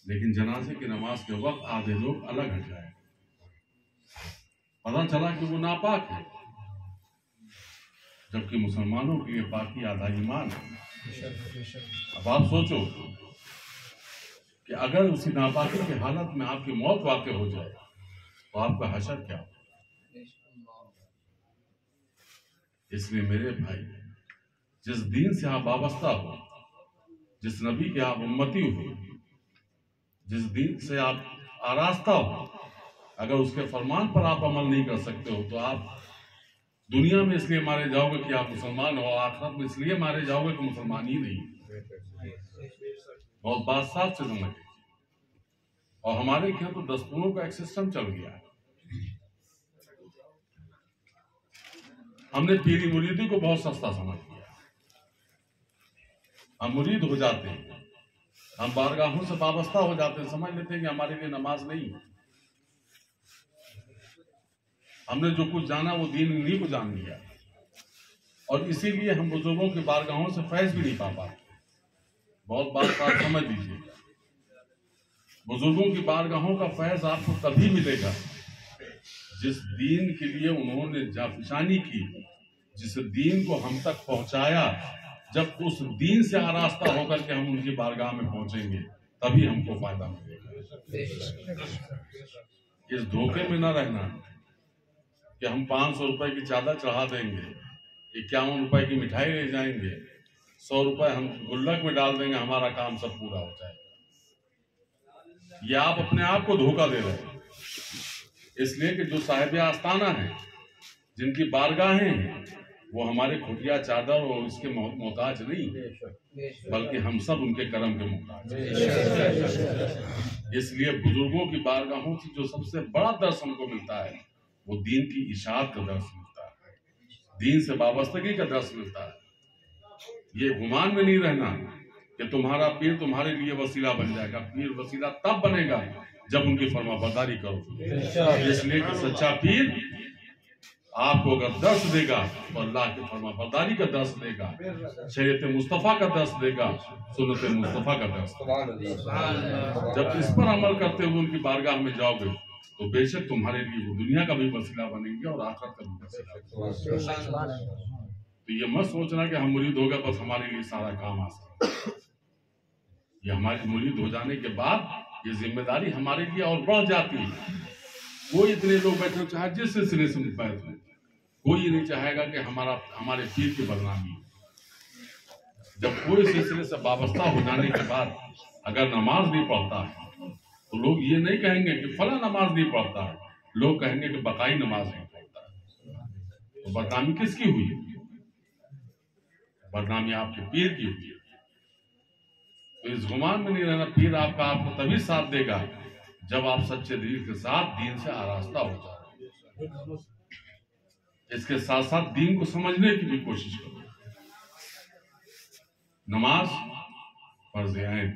लेकिन जनाजे की नमाज के वक्त आधे लोग अलग हट गए, पता चला कि वो नापाक है, जबकि मुसलमानों के लिए पाकी आधा ईमान है। अब आप सोचो कि अगर उसी नापाकी की हालत में आपकी मौत वाक़ हो जाए तो आपका हशर क्या हो। इसलिए मेरे भाई, जिस दीन से आप वाबस्ता हो, जिस नबी के आप उम्मती हो, जिस दीन से आप आरास्ता हो, अगर उसके फरमान पर आप अमल नहीं कर सकते हो तो आप दुनिया में इसलिए मारे जाओगे कि आप मुसलमान हो, आखिरत में इसलिए मारे जाओगे कि मुसलमान ही नहीं। बहुत बात साफ से समझ। और हमारे यहाँ तो दस्तूरों का एक सिस्टम चल गया है। हमने पीरी मुरीदी को बहुत सस्ता समझ लिया। हम मुरीद हो जाते हैं, हम बारगाहों से वाबस्ता हो जाते हैं, समझ लेते हैं कि हमारे लिए नमाज नहीं है। हमने जो कुछ जाना वो दीन इन्हीं को जान लिया, और इसीलिए हम बुजुर्गों की बारगाहों से फैज भी नहीं पा पाते। बहुत बात समझ लीजिए, बुजुर्गों की बारगाहों का फैज आपको तभी मिलेगा जिस दीन के लिए उन्होंने जाफिशानी की, जिस दीन को हम तक पहुंचाया, जब उस दीन से आरास्ता होकर के हम उनकी बारगाह में पहुंचेंगे तभी हमको फायदा मिलेगा। इस धोखे में न रहना कि हम 500 रुपए की चादर चढ़ा देंगे, 51 रुपए की मिठाई ले जाएंगे, 100 रुपए हम गुल्लक में डाल देंगे, हमारा काम सब पूरा हो जाएगा। ये आप अपने आप को धोखा दे रहे हैं। इसलिए कि जो साहिब आस्ताना है, जिनकी बारगाहें हैं, वो हमारे खुटिया चादर और इसके मोहताज नहीं, बल्कि हम सब उनके करम के मोहताज। इसलिए बुजुर्गों की बारगाहों से जो सबसे बड़ा दर्श हमको मिलता है वो दीन की इशाअत का दर्श मिलता है, दीन से वाबस्तगी का दर्श मिलता है। ये गुमान में नहीं रहना कि तुम्हारा पीर तुम्हारे लिए वसीला बन जाएगा। पीर वसीला तब बनेगा जब उनकी फरमाबरदारी करो। इसलिए कि सच्चा पीर आपको अगर दर्श देगा तो अल्लाह की फरमाबरदारी का दर्श देगा, शरीयत मुस्तफ़ा का दर्श देगा, सुन्नत मुस्तफ़ा का दर्श। जब इस पर अमल करते हुए उनकी बारगाह में जाओगे तो बेशक तुम्हारे लिए वो दुनिया का भी वसीला बनेंगे और आखिरत का भी वसीला। तो ये मत सोचना कि हम मुरीद हो गए बस हमारे लिए सारा काम आसान। ये हमारी मुरीद हो जाने के बाद ये जिम्मेदारी हमारे लिए और बढ़ जाती है। कोई इतने लोग बैठे चाहे जिस सिलसिले से मुफैद हो, कोई नहीं चाहेगा कि हमारे पीर की बदनामी। जब कोई सिलसिले से वाबस्ता हो जाने के बाद अगर नमाज नहीं पढ़ता है तो लोग ये नहीं कहेंगे कि फला नमाज नहीं पढ़ता है, लोग कहेंगे कि बकाई नमाज नहीं पढ़ता है। तो बदनामी किसकी हुई? बदनामी आपके पीर की हुई है। तो इस गुमान में नहीं रहना, पीर आपको तभी साथ देगा जब आप सच्चे दिल के साथ दीन से आरास्ता हो जाओ। इसके साथ साथ दीन को समझने की भी कोशिश करो। नमाज फर्ज ऐन है,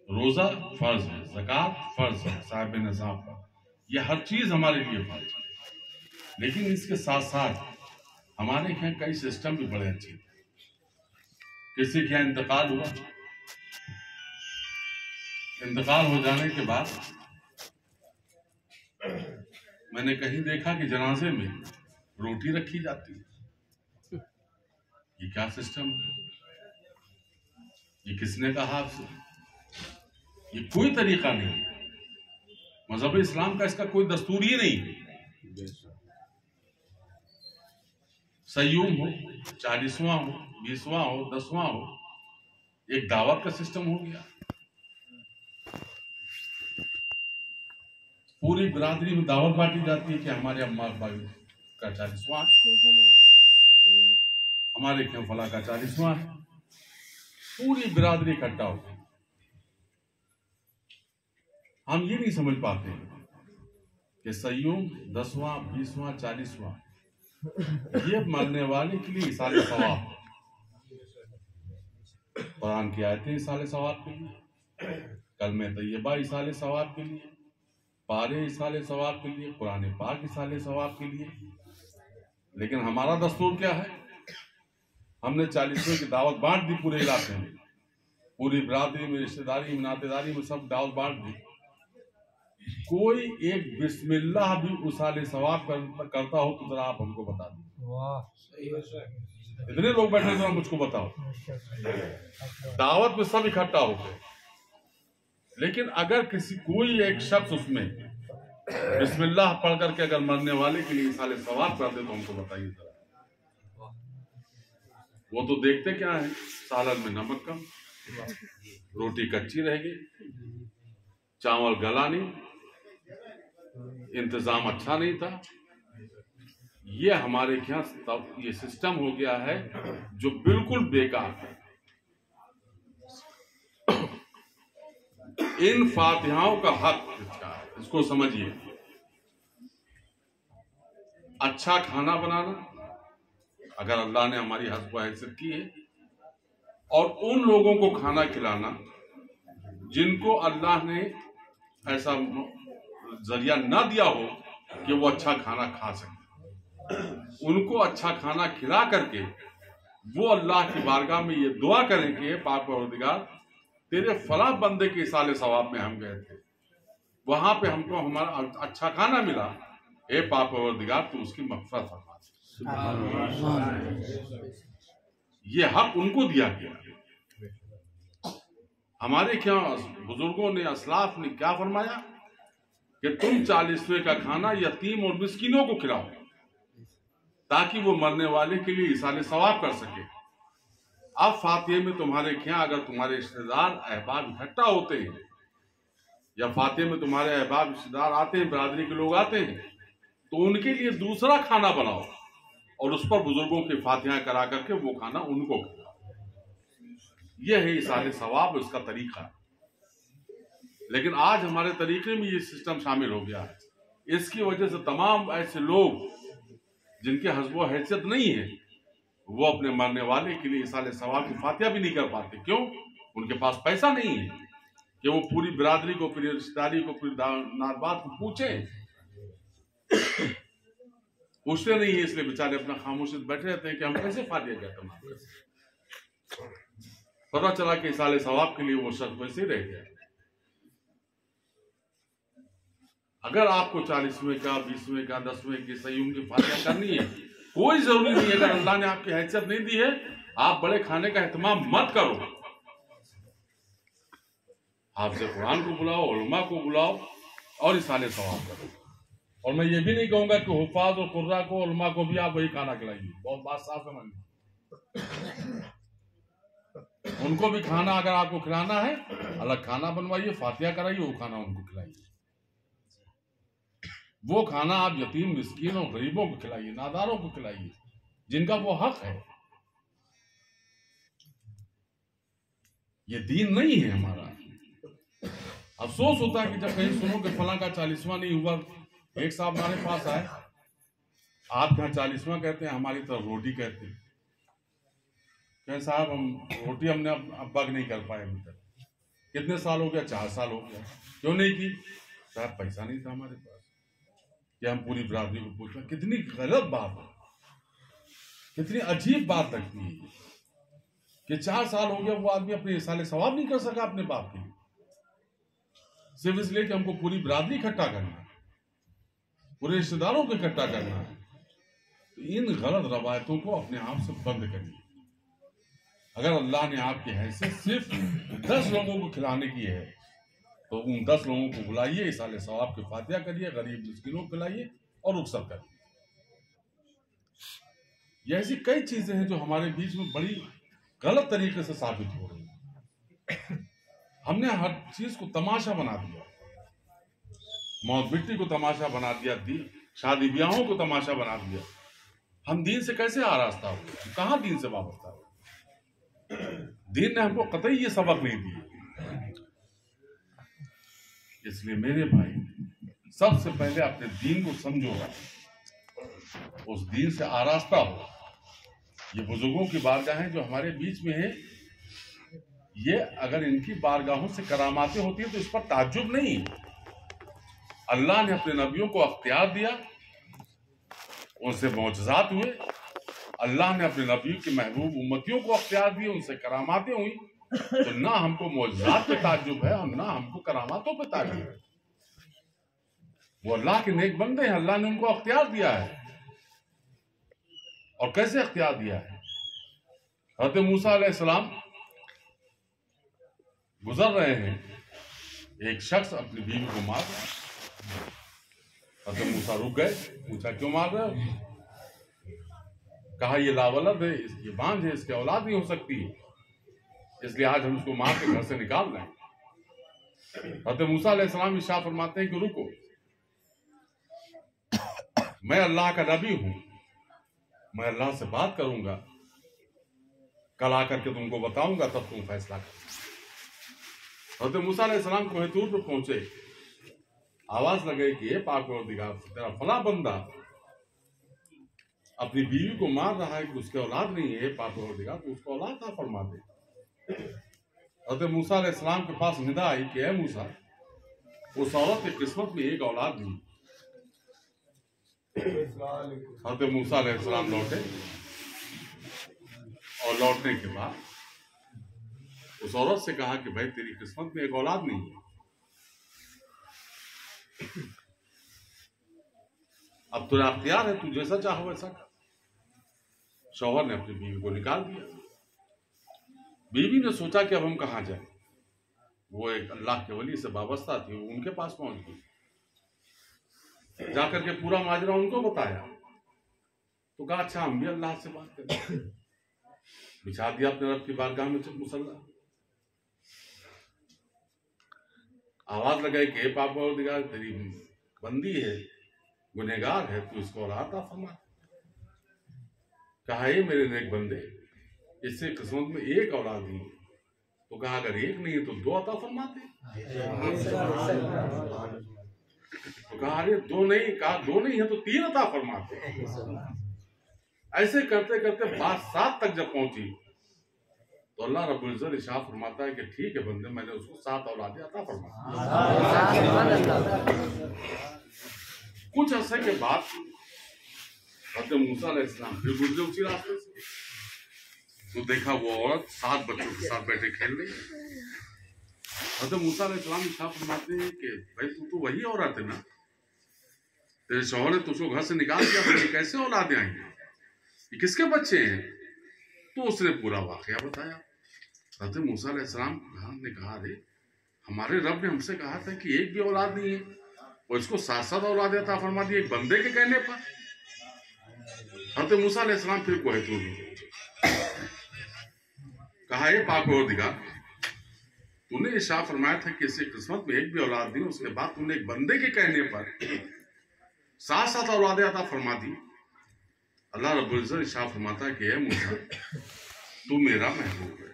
रोजा फर्ज है, ज़कात फर्ज है, साहिब निसाब पर, यह हर चीज हमारे लिए फर्ज है। लेकिन इसके साथ साथ हमारे यहाँ कई सिस्टम भी बड़े अच्छे। किसी के यहाँ इंतकाल हुआ, इंतकाल हो जाने के बाद मैंने कहीं देखा कि जनाजे में रोटी रखी जाती है। ये क्या सिस्टम है? ये किसने कहा आपसे? ये कोई तरीका नहीं, मजहब इस्लाम का इसका कोई दस्तूर ही नहीं। सयूम हो, 40वां हो, 20वां हो, 10वां हो, एक दावत का सिस्टम हो गया। पूरी बिरादरी में दावत बांटी जाती है कि हमारे अम्मा भाई का 40वां, हमारे क्यों फला का 40वां है। पूरी बिरादरी इकट्ठा होती है। हम ये नहीं समझ पाते कि सयूम 10वां, 20वां, 40वां ये मानने वाले के लिए इसाले सवाब, कुरान की आयतें इसाले सवाब के लिए, कलमे तैयबा इसाले सवाब के लिए, पारे इसाले सवाब के लिए, कुरान पाक इसाले सवाब के लिए। लेकिन हमारा दस्तूर क्या है? हमने 40वें की दावत बांट दी पूरे इलाके में, पूरी बरादरी में, रिश्तेदारी में, नातेदारी में सब दावत बांट दी। कोई एक बिस्मिल्लाह भी उसाले सवाब करता हो तो जरा आप हमको बता दो। इतने लोग बैठे जरा मुझको बताओ। दावत में सब इकट्ठा हो गए, लेकिन अगर कोई एक शख्स उसमें बिस्मिल्लाह पढ़ करके अगर मरने वाले के लिए इसाले सवाब कर दे तो हमको बताइए जरा। वो तो देखते क्या है, सालन में नमक कम, रोटी कच्ची रहेगी, चावल गला नहीं, इंतजाम अच्छा नहीं था। ये हमारे यहाँ ये सिस्टम हो गया है जो बिल्कुल बेकार है। इन फातिहाओं का हक इसको समझिए। अच्छा खाना बनाना, अगर अल्लाह ने हमारी हस्ब व हैसियत की है, और उन लोगों को खाना खिलाना जिनको अल्लाह ने ऐसा जरिया ना दिया हो कि वो अच्छा खाना खा सके, उनको अच्छा खाना खिला करके वो अल्लाह की बारगाह में ये दुआ करें कि पाक परवरदिगार तेरे फला बंदे के साले सवाब में हम गए थे, वहां पे हमको हमारा अच्छा खाना मिला, ए पाक परवरदिगार तू उसकी मग़फ़िरत फरमा। ये हक उनको दिया गया। हमारे क्या बुजुर्गों ने, असलाफ ने क्या फरमाया कि तुम 40वें का खाना यतीम और मिस्किनों को खिलाओ ताकि वो मरने वाले के लिए इसाले सवाब कर सके। अब फातिहे में तुम्हारे क्या अगर तुम्हारे रिश्तेदार अहबाब इकट्ठा होते हैं, या फातिहे में तुम्हारे अहबाब रिश्तेदार आते हैं, बरादरी के लोग आते हैं, तो उनके लिए दूसरा खाना बनाओ और उस पर बुजुर्गों की फातिहा करा करके वो खाना उनको खिलाओ। यह है इसाले सवाब, उसका तरीका। लेकिन आज हमारे तरीके में ये सिस्टम शामिल हो गया है। इसकी वजह से तमाम ऐसे लोग जिनके हस्ब व हैसियत नहीं है, वो अपने मरने वाले के लिए इसाले सवाब की फातिहा भी नहीं कर पाते। क्यों? उनके पास पैसा नहीं है कि वो पूरी बिरादरी को, पूरी रिश्तेदारी को, पूरी नारबात को पूछते नहीं है, इसलिए बेचारे अपना खामोशी बैठे रहते हैं कि हम कैसे फातिहा कहते हैं। पता चला कि इसाले सवाब के लिए वो शर्त वैसे ही रह गया। अगर आपको 40वें का, 20वें का, 10वें की, सयूम की फातिहा करनी है, कोई जरूरी नहीं है। अगर अल्लाह ने आपकी हैसियत नहीं दी है, आप बड़े खाने का एहतमाम मत करो। हाफ़िज़ कुरान को बुलाओ, उलमा को बुलाओ और इसाले सवाब करो। और मैं ये भी नहीं कहूंगा कि हुफ़ाज़ और कुर्रा को, उलमा को भी आप वही खाना खिलाइए। बहुत बात साफ समझिए। उनको भी खाना अगर आपको खिलाना है, अलग खाना बनवाइए, फातिहा कराइए, वो खाना उनको खिलाइए। वो खाना आप यतीम, मिस्कीन और गरीबों को खिलाइए, नादारों को खिलाइए, जिनका वो हक है। ये दीन नहीं है हमारा। अफसोस होता है कि जब कहीं सुनो कि फला का 40वां नहीं हुआ। एक साहब हमारे पास आए, आप यहाँ 40वां कहते हैं, हमारी तरफ रोटी कहते हैं। कहे साहब हम रोटी हमने अब बग नहीं कर पाए अभी तक। कितने साल हो गया? 4 साल हो गया। क्यों नहीं की? साहब पैसा नहीं था हमारे पास। कि हम पूरी बरादरी को पूछना, कितनी गलत बात है, कितनी अजीब बात लगती है कि 4 साल हो गया वो आदमी अपने इसाले सवाब नहीं कर सका अपने बाप के लिए, सिर्फ इसलिए कि हमको पूरी बरादरी इकट्ठा करना है, पूरे रिश्तेदारों को इकट्ठा करना है। तो इन गलत रवायतों को अपने आप से बंद करिए। अगर अल्लाह ने आपकी हैसियत सिर्फ 10 लोगों को खिलाने की है, तो उन 10 लोगों को बुलाइए, इसाले सवाब की फातिहा करिए, गरीब मिस्किनों को खिलाइए और रुखसत करिए। ये ऐसी कई चीजें हैं जो हमारे बीच में बड़ी गलत तरीके से साबित हो रही है। हमने हर चीज को तमाशा बना दिया, मौत मिट्टी को तमाशा बना दिया, शादी ब्याहों को तमाशा बना दिया। हम दीन से कैसे आरास्ता हो? कहाँ दीन से वाबस्ता हो? दीन ने हमको कतई ये सबक नहीं दिया। इसलिए मेरे भाई, सबसे पहले अपने दीन को समझो, उस दीन से आरास्ता हो। ये बुजुर्गों की बारगाहें जो हमारे बीच में है, ये अगर इनकी बारगाहों से करामातें होती है तो इस पर ताज्जुब नहीं। अल्लाह ने अपने नबियों को अख्तियार दिया, उनसे मौजज़ात हुए। अल्लाह ने अपने नबियों के महबूब उम्मतियों को अख्तियार दिए, उनसे करामातें हुई। तो ना हमको मौजूदात पे ताज्जुब है और ना हमको करामातों पे ताज्जुब है। वो अल्लाह के नेक बंदे हैं, अल्लाह ने उनको अख्तियार दिया है। और कैसे अख्तियार दिया है? हज़रत मूसा अलैहिस्सलाम गुजर रहे हैं, एक शख्स अपनी बीवी को मार रहा है। हज़रत मूसा रुक गए, पूछा क्यों मार रहे हो? कहा ये लावलद है, ये बांझ है, इसकी औलाद नहीं हो सकती, इसलिए आज हम उसको मार के घर से निकाल रहे हैं। हज़रत मूसा अलैहिस्सलाम इरशाद फरमाते हैं कि रुको, मैं अल्लाह का नबी हूं, मैं अल्लाह से बात करूंगा, कल आकर के तुमको बताऊंगा, तब तुम फैसला करो। हज़रत मूसा अलैहिस्सलाम कोहे तूर पर पहुंचे, आवाज लगे कि ये पाक परवरदिगार, तेरा फला बंदा अपनी बीवी को मार रहा है कि उसके औलाद नहीं है, पाक परवरदिगार तो उसको औलाद ना फरमा दे। हज़रत मूसा अलैहिस्सलाम के पास निदा आई कि ए मूसा, उस औरत की किस्मत में एक औलाद नहीं। हज़रत मूसा अलैहिस्सलाम लौटे और लौटने के बाद उस औरत से कहा कि भाई तेरी किस्मत में एक औलाद नहीं है, अब तुझे अख्तियार है, तू जैसा चाहो वैसा कर। शौहर ने अपनी बीवी को निकाल दिया। बीवी ने सोचा कि अब हम कहां जाए। वो एक अल्लाह के वली से वाबस्ता थी, वो उनके पास पहुंच गई, जाकर के पूरा माजरा उनको बताया। तो कहा अच्छा हम भी अल्लाह से बात करें। बिछा दिया अपने रब की बारगाह में मुसल्ला, आवाज लगाई कि पाक परवरदिगार, तेरी बंदी है, गुनहगार है, तू इसको औलाद अता फरमा। कहा ये मेरे नेक बंदे, इससे किस्मत में एक औलाद नहीं। तो कहा अगर एक नहीं है तो दो अता फरमाते। तो कहा अरे दो नहीं, कहा दो नहीं है तो तीन अता फरमाते। ऐसे करते करते बात 7 तक जब पहुंची तो अल्लाह रब्बुल इज्जत इरशाद फरमाता है कि ठीक है बंदे, मैंने उसको 7 औलादें अता फरमा। कुछ अर्से के बाद हज़रत मूसा अलैहिस्सलाम फिर गुजरे उसी रास्ते से, तो देखा वो औरत 7 बच्चों के साथ बैठे खेल रही। हज़रत मूसा अलैहिस्सलाम इरशाद फरमाते हैं कि भाई तू तो वही औरत है ना, तेरे शौहर ने तुझको घर से निकाल दिया, तो कैसे औलादें आएंगी, ये किसके बच्चे हैं? तो उसने पूरा वाकया बताया। हज़रत मूसा अलैहिस्सलाम ने कहा अरे हमारे रब ने हमसे कहा था कि एक भी औलाद नहीं है, और इसको 7 औलादें अता फरमा दी एक बंदे के कहने पर। हज़रत मूसा अलैहिस्सलाम फिर कोहे तूर में कहा ये पाक परवरदिगार, तूने इरशाद फरमाया था कि इससे किस्मत में एक भी औलाद नहीं, उसके बाद तूने एक बंदे के कहने पर 7 औलादें अता फरमा दी। अल्लाह रब्बुल इज्जत इरशाद फरमाता है कि ए मूसा, तू मेरा महबूब है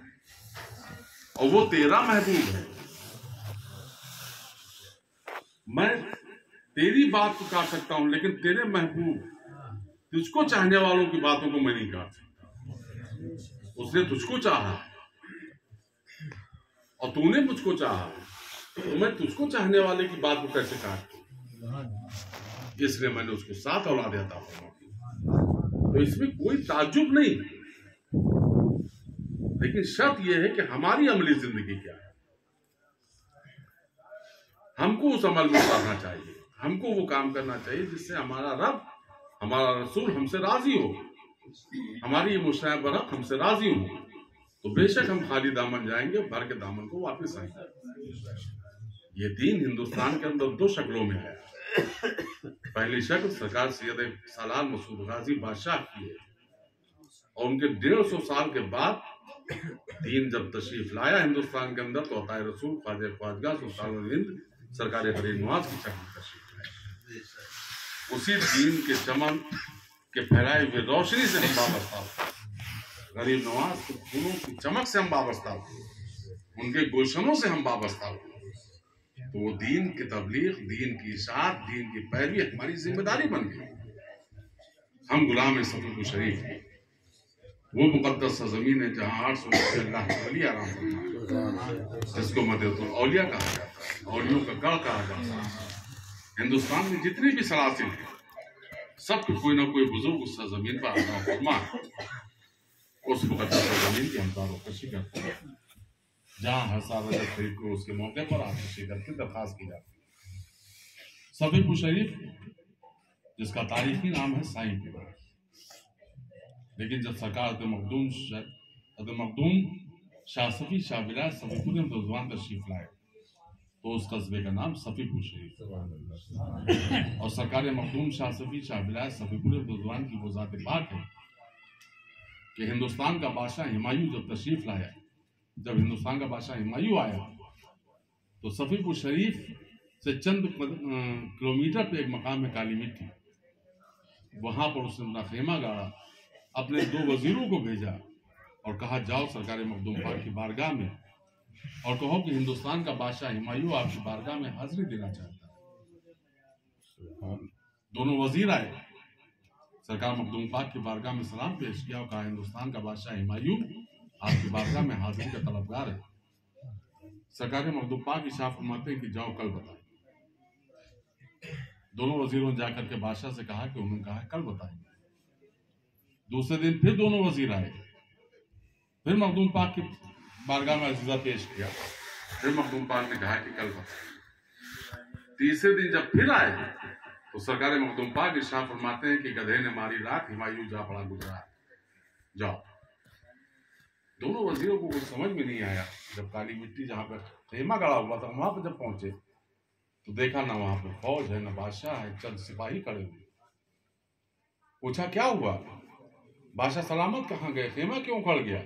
और वो तेरा महबूब है। मैं तेरी बात को काट सकता हूं, लेकिन तेरे महबूब तुझको चाहने वालों की बातों को मैं नहीं काट सकता। उसने तुझको चाहा और तूने मुझको चाहा, तो मैं तुझको चाहने वाले की बात को कैसे काट दूं? इसलिए मैंने उसको 7 औलादें अता फरमा दी। तो इसमें कोई ताज्जुब नहीं, लेकिन शर्त यह है कि हमारी अमली जिंदगी क्या है। हमको उस अमल में उतारना चाहिए, हमको वो काम करना चाहिए जिससे हमारा रब, हमारा रसूल हमसे राजी हो, हमारी मुश्ताह बरक हमसे राजी हो, तो बेशक हम खाली दामन जाएंगे, भर के दामन को वापस आएंगे। ये दीन हिंदुस्तान के अंदर 2 शक्लों में है। पहली शक्ल सरकार सैयद सालार मसूद गाजी बादशाह की है, और उनके 150 साल के बाद दीन जब तशरीफ लाया हिंदुस्तान के अंदर, तो अताए रसूल ख्वाजा ख्वाजगा सुल्तान हिंद सरकार गरीब नवाज की शक्ल तशरीफ लाए। उसी दीन के चमन के फैलाए हुए रोशनी से हम वाबस्ता हो, गरीब नवाज के फूलों की चमक से हम वाबस्ता हो, उनके गुलशनों से हम वाबस्ता हो। तो वो दीन की तबलीग, दीन की इशाअत, दीन की पैरवी हमारी जिम्मेदारी बन गई। हम गुलाम सफर शरीफ हैं, वो मुकद्दस ज़मीन है जहाँ 800 अल्लाह के वली आराम फरमाते, जिसको मदीनतुल औलिया कहा जाता है, औलियों का गढ़ कहा जाता है। हिंदुस्तान में जितनी भी सलासिल है, सबके कोई ना कोई बुजुर्ग उस ज़मीन पर आराम फरमा, उस मुकद्दस ज़मीन की हम तारुफ़ करते हैं। जहाँ हर साल रजब शरीफ को उसके मौके पर आपसे शिरकत की दरखास्त की जाती है। सफीपुर शरीफ जिसका तारीखी नाम है साईं पुर, लेकिन जब सरकार हज़रत मखदूम शाह सफी शाह विलायत सफीपुर रिजवान तशरीफ लाए तो उस कस्बे का नाम सफीपुर शरीफ। और सरकार मखदूम शाह सफी शाह विलायत सफीपुर रिजवान की वो ज़ात पाक है कि हिंदुस्तान का बादशाह हुमायूं जब तशरीफ लाया, जब हिंदुस्तान का बादशाह हुमायूं आया तो सफीपुर शरीफ से चंद किलोमीटर पे एक मकाम है काली मिट्टी, वहां पर उसने अपना खेमा गाड़ा, अपने 2 वजीरों को भेजा और कहा जाओ सरकार मखदूम पाक की बारगाह में और कहो कि हिंदुस्तान का बादशाह हुमायूं आपकी बारगाह में हाजिरी देना चाहता है। दोनों वजीर आए, सरकार मखदूम पाक की बारगाह में सलाम पेश किया और कहा हिंदुस्तान का बादशाह हुमायूं आपकी बारगाह में हाजिरी का तलबगार है। सरकार मखदूम पाक इशारा फरमाते हैं कि जाओ कल बताएं। दोनों वजीरों ने जाकर के बादशाह से कहा कि उन्होंने कहा कल बताएंगे। दूसरे दिन फिर दोनों वजीर आए, फिर मखदूम पाक की बारगाह में अजीजा पेश किया, फिर मखदूम पाक ने कहा कि कल बताएंगे। तीसरे दिन जब फिर आए तो सरकार मखदूम पाक इरशाद फरमाते हैं कि गधे ने मारी रात हुमायूं जा पड़ा गुजरा, जाओ। दोनों वजीरों को कुछ समझ में नहीं आया। जब काली मिट्टी जहाँ पर खेमा गड़ा हुआ था वहां पर जब पहुंचे तो देखा ना वहां पर फौज है, ना बादशाह है, चंद सिपाही खड़े हुए। पूछा क्या हुआ, बादशाह सलामत कहाँ गए, खेमा क्यों खड़ गया?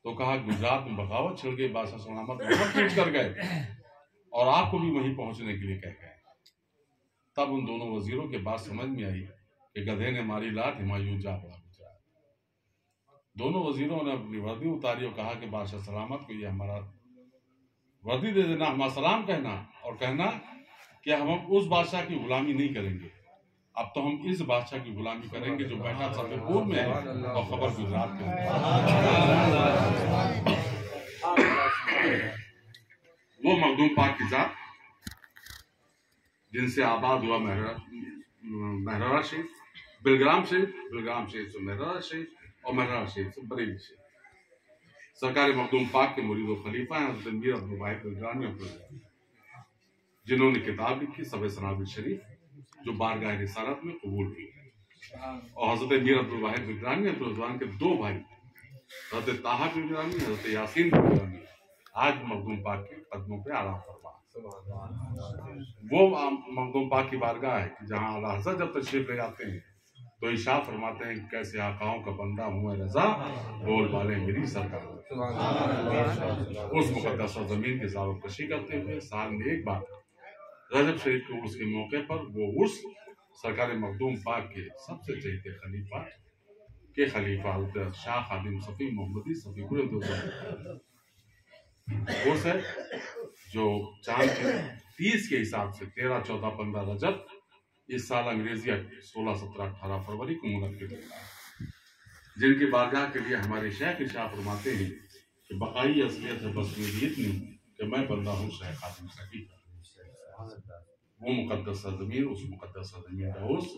तो कहा गुजरात में बगावत छिड़ गई, बादशाह सलामत पीट कर गए और आपको भी वहीं पहुंचने के लिए कह गए। तब उन दोनों वजीरों के बात समझ में आई कि गधे ने मारी लात हुमायूं जा पड़ा गुजरा। दोनों वजीरों ने अपनी वर्दी उतारी और कहा कि बादशाह सलामत को ये हमारा वर्दी दे देना, हमारा सलाम कहना और कहना कि हम उस बादशाह की गुलामी नहीं करेंगे, अब तो हम इस बादशाह की गुलामी करेंगे जो बैठा सफीपुर में है और खबर गुजरात में है। वो मखदूम पाक की जात जिनसे आबाद हुआ महरारा शरीफ, बिलग्राम शरीफ से महरारा शरीफ और महरारा शरीफ से बरेली शरीफ। सरकार मखदूम पाक के मुरीद और खलीफा हैं हज़रत मीर अब्दुल वाहिद बिलग्रामी, जिन्होंने किताब लिखी सबे सनाबिल शरीफ जो बारगाह रिसालत में कबूल हुई। और हज़रत मीर अब्दुल वाहिद बिलग्रामी के 2 भाई हज़रत ताहा बिलग्रामी, हज़रत यासीन बिलग्रामी आज मखदूम पाक के कदमों पे आराम फरमा। वो मखदूम पाक की बारगाह है कि जहाँ आला हज़रत जब तशरीफ ले जाते हैं तो इशारा फरमाते हैं कैसे आकाओं का बंदा हूँ रजा, बोल वाले मेरी सरकार। उस मुकद्दस ज़मीन की ज़ारो कशी करते हुए साल में एक बार रजब शरीफ के उर्स के मौके पर वो उर्स सरकार मखदूम पाक के सबसे चहेते खलीफा के खलीफा शाह खादिम सफ़ी मोहम्मदी सफ़ीपुर उर्स है जो चांद के 30 के हिसाब से 13, 14, 15 रजब इस साल अंग्रेजी 16, 17, 18 फरवरी को मुनक्किद होगा, जिनकी बारगाह के लिए हमारे शेख इरशाद फरमाते हैं कि बकाई असलियत है बस मेरी इतनी कि मैं बंदा हूँ शेख खादिम सफ़ी का। वो मुकद्दस ज़मीन, उस मुकद्दस ज़मीन का उर्स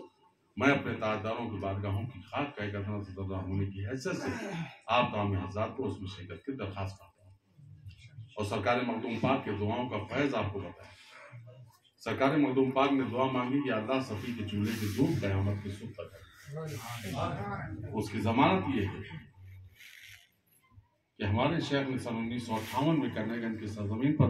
मैं अपने ताजदारों की बारगाहों की खाक का एक होने की हैसियत से आप ताम हज़ार को उसमें शिरकत की दरख्वास्त करता हूँ और सरकार मखदूम पाक के दुआओं का फैज़ आपको बताया। सरकार मखदूम पाक ने दुआ मांगी कि अल्लाह सफ़ी के चूल्हे की धूप क़यामत की सुबह तक। उसकी जमानत ये है कि हमारे शेख ने सन 1958 में कन्नैगंज की सरजमीन पर